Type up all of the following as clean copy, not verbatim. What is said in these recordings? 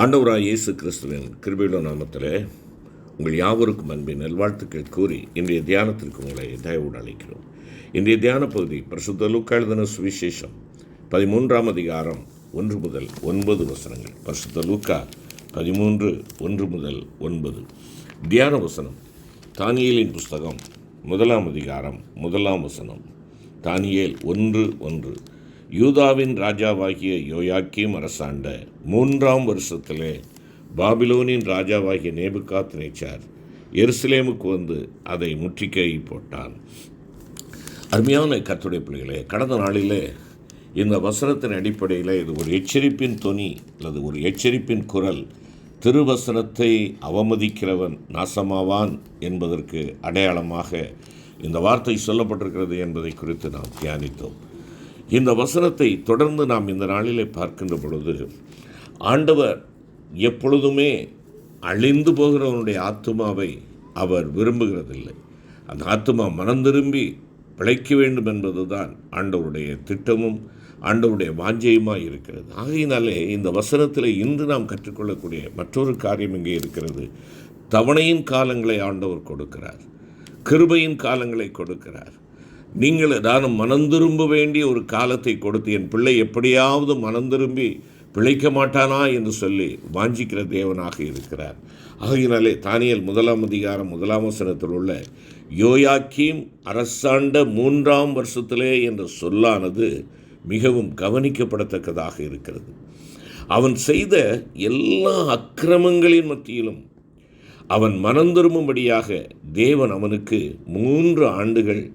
ஆண்டவராய் இயேசு கிறிஸ்துவின் கிருபையுள்ள நாமத்திலே உங்கள் யாவருக்கும் அன்பின் நல்வாழ்த்துக்கள் கூறி இன்றைய தியானத்திற்கு உங்களை தயவுடன் அழைக்கிறோம். இன்றைய தியான பகுதி பரிசுத்த லூக்கா எழுதின சுவிசேஷம் 13ஆம் அதிகாரம் 1 முதல் 9 வசனங்கள். பரிசுத்த லூக்கா 13 1 முதல் 9. தியான வசனம் தானியேலின் புஸ்தகம் 1ஆம் அதிகாரம் 1ஆம் வசனம். தானியேல் 1:1. யூதாவின் ராஜாவாகிய யோயாக்கீம் அரசாண்ட 3ஆம் வருஷத்திலே பாபிலோனின் ராஜாவாகிய நேபுகாத்நேச்சார் எருசலேமுக்கு வந்து அதை முற்றுகை போட்டான். அருமையான கர்த்தருடைய பிள்ளைகளே, கடந்த நாளிலே இந்த வசனத்தின் அடிப்படையில் இது ஒரு எச்சரிப்பின் தொனி அல்லது ஒரு எச்சரிப்பின் குரல். திருவசனத்தை அவமதிக்கிறவன் நாசமாவான் என்பதற்கு அடையாளமாக இந்த வார்த்தை சொல்லப்பட்டிருக்கிறது என்பதை குறித்து நாம் தியானித்தோம். இந்த வசனத்தை தொடர்ந்து நாம் இந்த நாளிலே பார்க்கின்ற பொழுது, ஆண்டவர் எப்பொழுதுமே அழிந்து போகிறவனுடைய ஆத்துமாவை அவர் விரும்புகிறதில்லை. அந்த ஆத்துமா மனம் திரும்பி பிழைக்க வேண்டும் என்பது தான் ஆண்டவருடைய திட்டமும் ஆண்டவருடைய வாஞ்சையுமாய் இருக்கிறது. ஆகையினாலே இந்த வசனத்தில் இன்று நாம் கற்றுக்கொள்ளக்கூடிய மற்றொரு காரியம் இங்கே இருக்கிறது. தவணையின் காலங்களை ஆண்டவர் கொடுக்கிறார், கிருபையின் காலங்களை கொடுக்கிறார். நீங்கள் நானும் மனம் திரும்ப வேண்டிய ஒரு காலத்தை கொடுத்து என் பிள்ளை எப்படியாவது மனம் திரும்பி பிழைக்க மாட்டானா என்று சொல்லி வாஞ்சிக்கிற தேவனாக இருக்கிறார். ஆகையினாலே தானியேல் 1ஆம் அதிகாரம் 1ஆம் வசனத்தில் உள்ள யோயாக்கீம் அரசாண்ட 3ஆம் வருஷத்திலே என்ற சொல்லானது மிகவும் கவனிக்கப்படத்தக்கதாக இருக்கிறது. அவன் செய்த எல்லா அக்கிரமங்களின் மத்தியிலும் அவன் மனம் திரும்பும்படியாக தேவன் அவனுக்கு 3 ஆண்டுகள்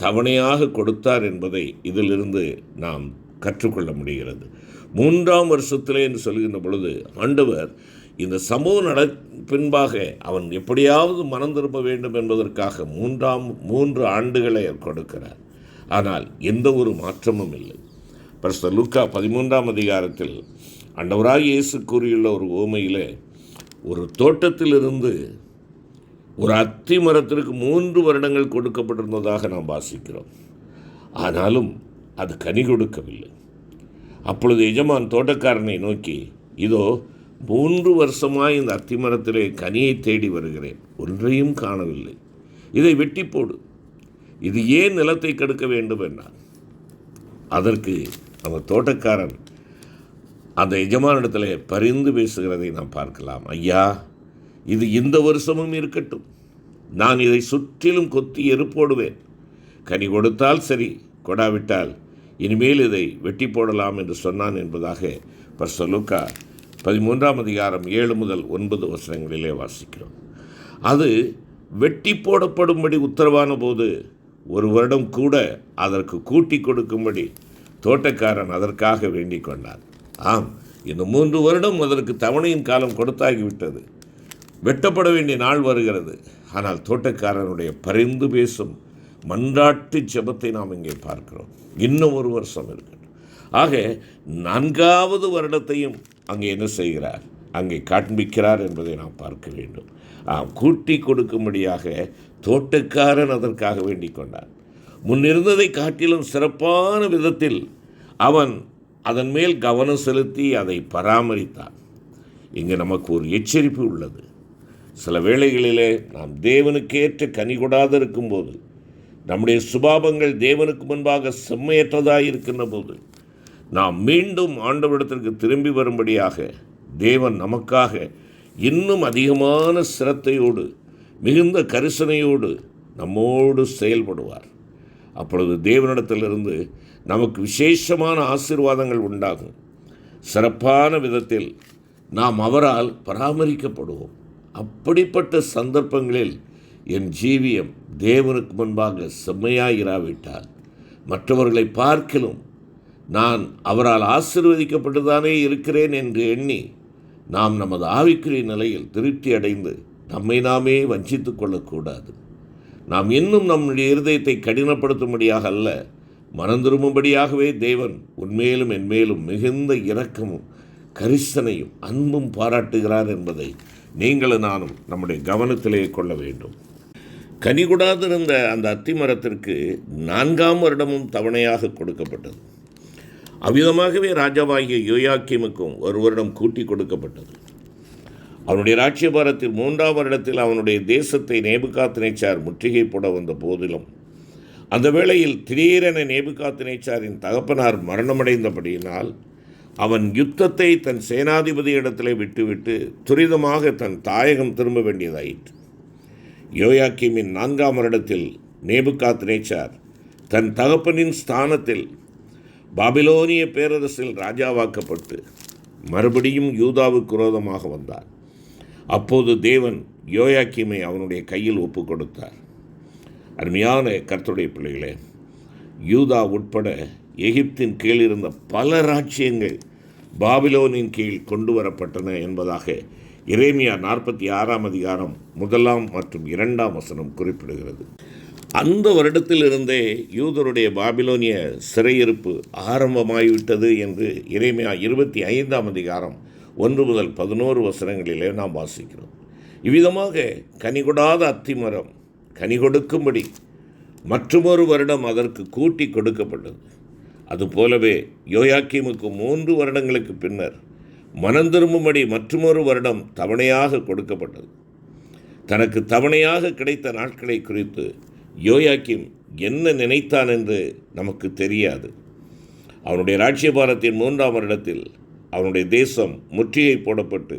தவணையாக கொடுத்தார் என்பதை இதிலிருந்து நாம் கற்றுக்கொள்ள முடிகிறது. 3ஆம் வருஷத்திலே என்று சொல்கின்ற பொழுது ஆண்டவர் இந்த சம்பவம் பின்பாக அவன் எப்படியாவது மனம் திரும்ப வேண்டும் என்பதற்காக 3 ஆண்டுகளை கொடுக்கிறார். ஆனால் எந்த ஒரு மாற்றமும் இல்லை. பரிசுத்த லூக்கா 13ஆம் அதிகாரத்தில் ஆண்டவராய் இயேசு கூறியுள்ள ஒரு உவமையிலே, ஒரு தோட்டத்திலிருந்து ஒரு அத்தி மரத்திற்கு 3 வருடங்கள் கொடுக்கப்பட்டிருந்ததாக நாம் வாசிக்கிறோம். ஆனாலும் அது கனி கொடுக்கவில்லை. அப்பொழுது எஜமான் தோட்டக்காரனை நோக்கி, இதோ 3 வருஷமாய் இந்த அத்தி மரத்திலே கனியை தேடி வருகிறேன், ஒன்றையும் காணவில்லை, இதை வெட்டி போடு, இது ஏன் நிலத்தை கெடுக்க வேண்டும் என்றார். அதற்கு அந்த தோட்டக்காரன் அந்த எஜமானிடத்தில் பரிந்து பேசுகிறதை நாம் பார்க்கலாம். ஐயா, இது இந்த வருஷமும் இருக்கட்டும், நான் இதை சுற்றிலும் கொத்தி எருப்போடுவேன், கனி கொடுத்தால் சரி, கொடாவிட்டால் இனிமேல் இதை வெட்டி போடலாம் என்று சொன்னான் என்பதாக பரிசுத்த லூக்கா 13ஆம் அதிகாரம் 7 முதல் 9 வசனங்களிலே வாசிக்கிறோம். அது வெட்டி போடப்படும்படி உத்தரவான போது 1 வருடம் கூட அதற்கு கூட்டி கொடுக்கும்படி தோட்டக்காரன் அதற்காக வேண்டிக் கொண்டார். ஆம், இந்த 3 வருடம் அதற்கு தவணையின் காலம் கொடுத்தாகிவிட்டது, வெட்டப்பட வேண்டிய நாள் வருகிறது. ஆனால் தோட்டக்காரனுடைய பரிந்து பேசும் மன்றாட்டு ஜெபத்தை நாம் இங்கே பார்க்கிறோம். இன்னும் 1 வருஷம் இருக்கட்டும். ஆக 4வது வருடத்தையும் அங்கே என்ன செய்கிறார், அங்கே காண்பிக்கிறார் என்பதை நாம் பார்க்க வேண்டும். கூட்டி கொடுக்கும்படியாக தோட்டக்காரன் அதற்காக வேண்டிக் கொண்டார். முன்னிருந்ததை காட்டிலும் சிறப்பான விதத்தில் அவன் அதன் மேல் கவனம் செலுத்தி அதை பராமரித்தான். இங்கே நமக்கு ஒரு எச்சரிப்பு உள்ளது. சில வேளைகளிலே நாம் தேவனுக்கேற்ற கனி கொடாது இருக்கும்போது, நம்முடைய சுபாவங்கள் தேவனுக்கு முன்பாக செம்மையற்றதாக இருக்கின்ற போது, நாம் மீண்டும் ஆண்டவரிடத்திற்கு திரும்பி வரும்படியாக தேவன் நமக்காக இன்னும் அதிகமான சிரத்தையோடு மிகுந்த கரிசனையோடு நம்மோடு செயல்படுவார். அப்பொழுது தேவனிடத்திலிருந்து நமக்கு விசேஷமான ஆசீர்வாதங்கள் உண்டாகும். சிறப்பான விதத்தில் நாம் அவரால் பராமரிக்கப்படுவோம். அப்படிப்பட்ட சந்தர்ப்பங்களில் என் ஜீவியம் தேவனுக்கு முன்பாக செம்மையாயிராவிட்டால், மற்றவர்களை பார்க்கிலும் நான் அவரால் ஆசீர்வதிக்கப்பட்டுதானே இருக்கிறேன் என்று எண்ணி நாம் நமது ஆவிக்குரிய நிலையில் திருப்தி அடைந்து நம்மை நாமே வஞ்சித்து கொள்ளக்கூடாது. நாம் இன்னும் நம்முடைய இருதயத்தை கடினப்படுத்தும்படியாக அல்ல, மனம் திரும்பும்படியாகவே தேவன் உன்மேலும் என்மேலும் மிகுந்த இரக்கமும் கரிசனையும் அன்பும் பாராட்டுகிறார் என்பதை நீங்களும் நானும் நம்முடைய கவனத்திலே கொள்ள வேண்டும். கனி கொடாதிருந்த அந்த அத்தி மரத்திற்கு 4ஆம் வருடமும் தவணையாக கொடுக்கப்பட்டது. அவ்விதமாகவே ராஜாவாகிய யோயாக்கீமுக்கும் 1 வருடம் கூட்டி கொடுக்கப்பட்டது. அவனுடைய ராஜ்யபாரத்தில் 3ஆம் வருடத்தில் அவனுடைய தேசத்தை நேபுகாத்நேச்சார் முற்றுகை போட வந்த போதிலும், அந்த வேளையில் திடீரென நேபுகாத்நேச்சாரின் தகப்பனார் மரணமடைந்தபடியினால் அவன் யுத்தத்தை தன் சேனாதிபதியிடத்திலே விட்டுவிட்டு துரிதமாக தன் தாயகம் திரும்ப வேண்டியதாயிற்று. யோயாக்கீமின் 4ஆம் வருடத்தில் நேபுகாத்நேச்சார் தன் தகப்பனின் ஸ்தானத்தில் பாபிலோனிய பேரரசில் ராஜாவாக்கப்பட்டு மறுபடியும் யூதாவுக்கு விரோதமாக வந்தார். அப்போது தேவன் யோயாக்கீமை அவனுடைய கையில் ஒப்பு கொடுத்தார். அருமையான கர்த்தருடைய பிள்ளைகளே, யூதா உட்பட எகிப்தின் கீழ் இருந்த பல ராஜ்யங்கள் பாபிலோனின் கீழ் கொண்டு வரப்பட்டன என்பதாக எரேமியா 46ஆம் அதிகாரம் 1 மற்றும் 2ஆம் வசனம் குறிப்பிடுகிறது. அந்த வருடத்திலிருந்தே யூதருடைய பாபிலோனிய சிறையிருப்பு ஆரம்பமாகிவிட்டது என்று எரேமியா 25ஆம் அதிகாரம் 1 முதல் 11 வசனங்களிலே நாம் வாசிக்கிறோம். இவ்விதமாக கனிகொடாத அத்திமரம் கனி கொடுக்கும்படி மற்றொரு வருடம் அதற்கு கூட்டி கொடுக்கப்பட்டது. அதுபோலவே யோயாக்கீமுக்கு 3 வருடங்களுக்கு பின்னர் மனம் திரும்பும்படி மற்றொரு வருடம் தவணையாக கொடுக்கப்பட்டது. தனக்கு தவணையாக கிடைத்த நாட்களை குறித்து யோயாக்கீம் என்ன நினைத்தான் என்று நமக்கு தெரியாது. அவனுடைய ராஜ்யபாரத்தின் 3ஆம் வருடத்தில் அவனுடைய தேசம் முற்றுகை போடப்பட்டு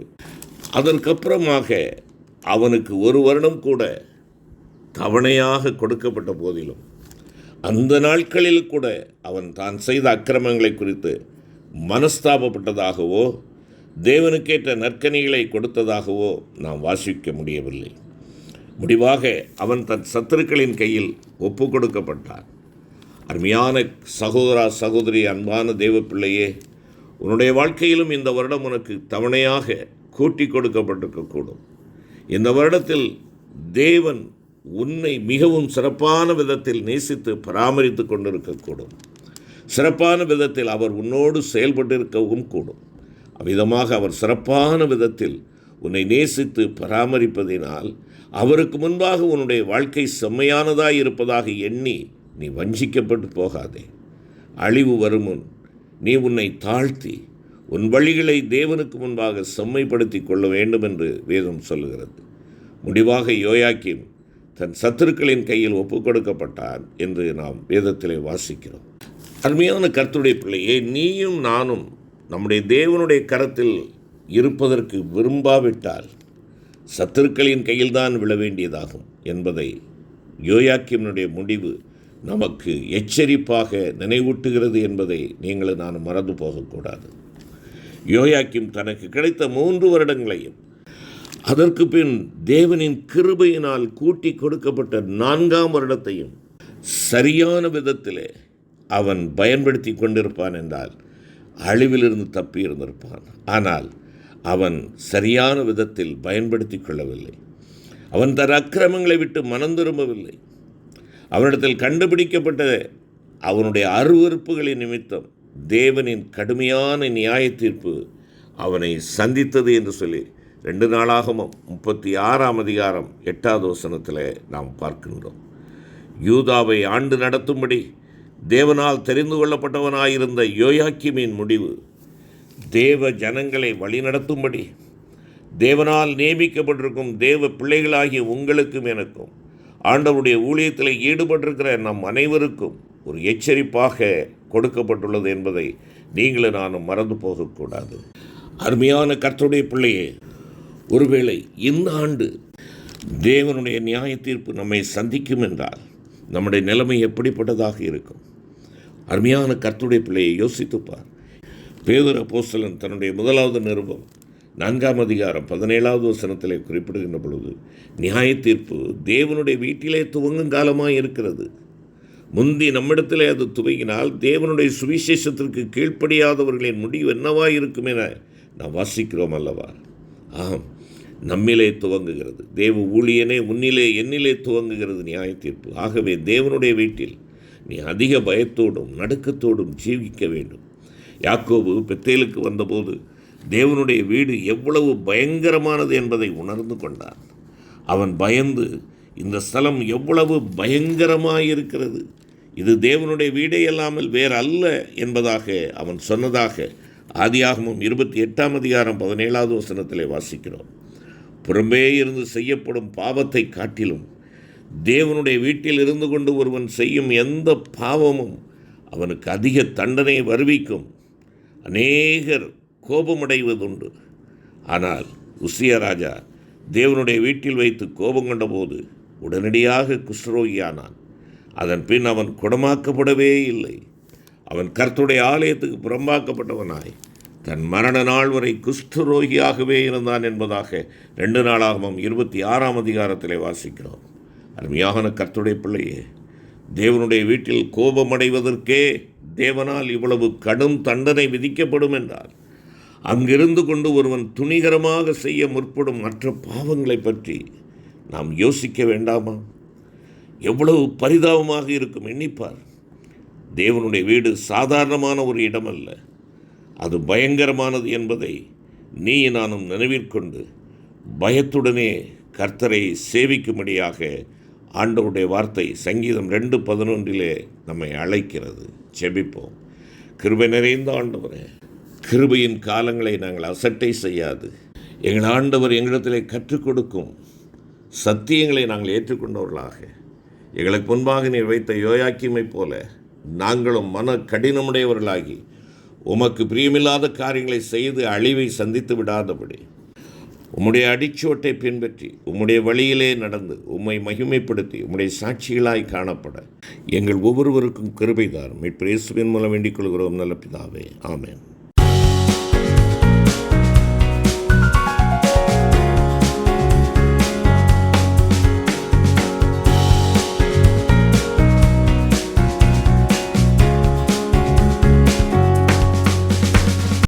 அதற்கப்புறமாக அவனுக்கு 1 வருடம் கூட தவணையாக கொடுக்கப்பட்ட போதிலும், அந்த நாட்களில் கூட அவன் தான் செய்த அக்கிரமங்களை குறித்து மனஸ்தாபப்பட்டதாகவோ தேவனுக்கேற்ற நற்கனிகளை கொடுத்ததாகவோ நாம் வாசிக்க முடியவில்லை. முடிவாக அவன் தன் சத்துருக்களின் கையில் ஒப்பு கொடுக்கப்பட்டான். அருமையான சகோதரா சகோதரி, அன்பான தேவ பிள்ளையே, உன்னுடைய வாழ்க்கையிலும் இந்த வருடம் உனக்கு தவணையாக கூட்டி கொடுக்கப்பட்டிருக்கக்கூடும். இந்த வருடத்தில் தேவன் உன்னை மிகவும் சிறப்பான விதத்தில் நேசித்து பராமரித்து கொண்டிருக்கக்கூடும். சிறப்பான விதத்தில் அவர் உன்னோடு செயல்பட்டிருக்கவும் கூடும். அவ்விதமாக அவர் சிறப்பான விதத்தில் உன்னை நேசித்து பராமரிப்பதினால் அவருக்கு முன்பாக உன்னுடைய வாழ்க்கை செம்மையானதாக இருப்பதாக எண்ணி நீ வஞ்சிக்கப்பட்டு போகாதே. அழிவு வருமுன் நீ உன்னை தாழ்த்தி உன் வழிகளை தேவனுக்கு முன்பாக செம்மைப்படுத்தி கொள்ள வேண்டும் என்று வேதம் சொல்லுகிறது. முடிவாக யோயாக்கீம் தன் சத்துருக்களின் கையில் ஒப்பு கொடுக்கப்பட்டான் என்று நாம் வேதத்திலே வாசிக்கிறோம். அருமையான கர்த்தருடைய பிள்ளையே, நீயும் நானும் நம்முடைய தேவனுடைய கரத்தில் இருப்பதற்கு விரும்பாவிட்டால் சத்துருக்களின் கையில்தான் விழ வேண்டியதாகும் என்பதை யோயாக்கீமினுடைய முடிவு நமக்கு எச்சரிப்பாக நினைவூட்டுகிறது என்பதை நீங்களும் நான் மறந்து போகக்கூடாது. யோயாக்கீம் தனக்கு கிடைத்த 3 வருடங்களையும் அதற்கு பின் தேவனின் கிருபையினால் கூட்டி கொடுக்கப்பட்ட 4ஆம் வருடத்தையும் சரியான விதத்திலே அவன் பயன்படுத்தி கொண்டிருப்பான் என்றால் அழிவிலிருந்து தப்பி இருந்திருப்பான். ஆனால் அவன் சரியான விதத்தில் பயன்படுத்தி கொள்ளவில்லை. அவன் தன் அக்கிரமங்களை விட்டு மனம் திரும்பவில்லை. அவனிடத்தில் கண்டுபிடிக்கப்பட்ட அவனுடைய அருவருப்புகளின் நிமித்தம் தேவனின் கடுமையான நியாய தீர்ப்பு அவனை சந்தித்தது என்று சொல்லி 2 நாளாகமம் 36ஆம் அதிகாரம் 8வது வசனத்தில் நாம் பார்க்கின்றோம். யூதாவை ஆண்டு நடத்தும்படி தேவனால் தெரிந்து கொள்ளப்பட்டவனாயிருந்த யோயாக்கீமின் முடிவு தேவ ஜனங்களை வழிநடத்தும்படி தேவனால் நியமிக்கப்பட்டிருக்கும் தேவ பிள்ளைகளாகிய உங்களுக்கும் எனக்கும் ஆண்டவருடைய ஊழியத்தில் ஈடுபட்டிருக்கிற நம் அனைவருக்கும் ஒரு எச்சரிப்பாக கொடுக்கப்பட்டுள்ளது என்பதை நீங்களும் நானும் மறந்து போகக்கூடாது. அருமையான கர்த்தருடைய பிள்ளையே, ஒருவேளை இந்த ஆண்டு தேவனுடைய நியாய தீர்ப்பு நம்மை சந்திக்கும் என்றால் நம்முடைய நிலைமை எப்படிப்பட்டதாக இருக்கும்? அருமையான கர்த்தருடைய பிள்ளையை யோசித்துப்பார். பேதுரு அப்போஸ்தலன் தன்னுடைய 1வது நிருபம் 4ஆம் அதிகாரம் 17வது வசனத்திலே குறிப்பிடுகின்ற பொழுது, நியாய தீர்ப்பு தேவனுடைய வீட்டிலே துவங்கும் காலமாக இருக்கிறது. முந்தி நம்மிடத்திலே அது துவங்கினால் தேவனுடைய சுவிசேஷத்திற்கு கீழ்ப்படியாதவர்களின் முடிவு என்னவா இருக்கும் என நாம் வாசிக்கிறோம் அல்லவா? ஆம், நம்மிலே துவங்குகிறது. தேவ ஊழியனே, உன்னிலே என்னிலே துவங்குகிறது நியாய தீர்ப்பு. ஆகவே தேவனுடைய வீட்டில் நீ அதிக பயத்தோடும் நடுக்கத்தோடும் ஜீவிக்க வேண்டும். யாக்கோபு பெத்தேலுக்கு வந்தபோது தேவனுடைய வீடு எவ்வளவு பயங்கரமானது என்பதை உணர்ந்து கொண்டான். அவன் பயந்து, இந்த ஸ்தலம் எவ்வளவு பயங்கரமாயிருக்கிறது, இது தேவனுடைய வீடே அல்லாமல் வேற அல்ல என்பதாக அவன் சொன்னதாக ஆதியாகமம் 28ஆம் அதிகாரம் 17வது வசனத்திலே வாசிக்கிறோம். புறம்பே இருந்து செய்யப்படும் பாவத்தை காட்டிலும் தேவனுடைய வீட்டில் இருந்து கொண்டு ஒருவன் செய்யும் எந்த பாவமும் அவனுக்கு அதிக தண்டனை வருவிக்கும். அநேகர் கோபமடைவதுண்டு. ஆனால் உசியா ராஜா தேவனுடைய வீட்டில் வைத்து கோபம் கொண்டபோது உடனடியாக குஷ்டரோகியானான். அதன் பின் அவன் குணமாக்கப்படவே இல்லை. அவன் கர்த்தருடைய ஆலயத்துக்கு புறம்பாக்கப்பட்டவனாய் தன் மரண நாள் வரை குஷ்டரோகியாகவே இருந்தான் என்பதாக 2 நாளாகமம் 26ஆம் அதிகாரத்திலே வாசிக்கிறோம். அருமையான கர்த்தருடைய பிள்ளையே, தேவனுடைய வீட்டில் கோபமடைவதற்கே தேவனால் இவ்வளவு கடும் தண்டனை விதிக்கப்படும் என்றால், அங்கிருந்து கொண்டு ஒருவன் துணிகரமாக செய்ய முற்படும் மற்ற பாவங்களை பற்றி நாம் யோசிக்க வேண்டாமா? எவ்வளவு பரிதாபமாக இருக்கும் எண்ணிப்பார். தேவனுடைய வீடு சாதாரணமான ஒரு இடமல்ல, அது பயங்கரமானது என்பதை நீ நானும் நினைவிற்கொண்டு பயத்துடனே கர்த்தரை சேவிக்கும்படியாக ஆண்டவருடைய வார்த்தை சங்கீதம் 2:11 நம்மை அழைக்கிறது. ஜெபிப்போம். கிருபை நிறைந்த ஆண்டவரே, கிருபையின் காலங்களை நாங்கள் அசட்டை செய்யாது எங்கள் ஆண்டவர் எங்களிடத்திலே கற்றுக் கொடுக்கும் சத்தியங்களை நாங்கள் ஏற்றுக்கொண்டவர்களாக, எங்களுக்கு முன்பாக நீர் வைத்த யோயாக்கீமை போல நாங்களும் மன கடினமுடையவர்களாகி உமக்கு பிரியமில்லாத காரியங்களை செய்து அழிவை சந்தித்து விடாதபடி உம்முடைய அடிச்சுவட்டை பின்பற்றி உம்முடைய வழியிலே நடந்து உம்மை மகிமைப்படுத்தி உம்முடைய சாட்சிகளாய் காணப்பட எங்கள் ஒவ்வொருவருக்கும் கிருபை தாரும். மீட்பர் இயேசுவின் மூலம் வேண்டிக் கொள்கிறோம் நல்ல பிதாவே, ஆமென்.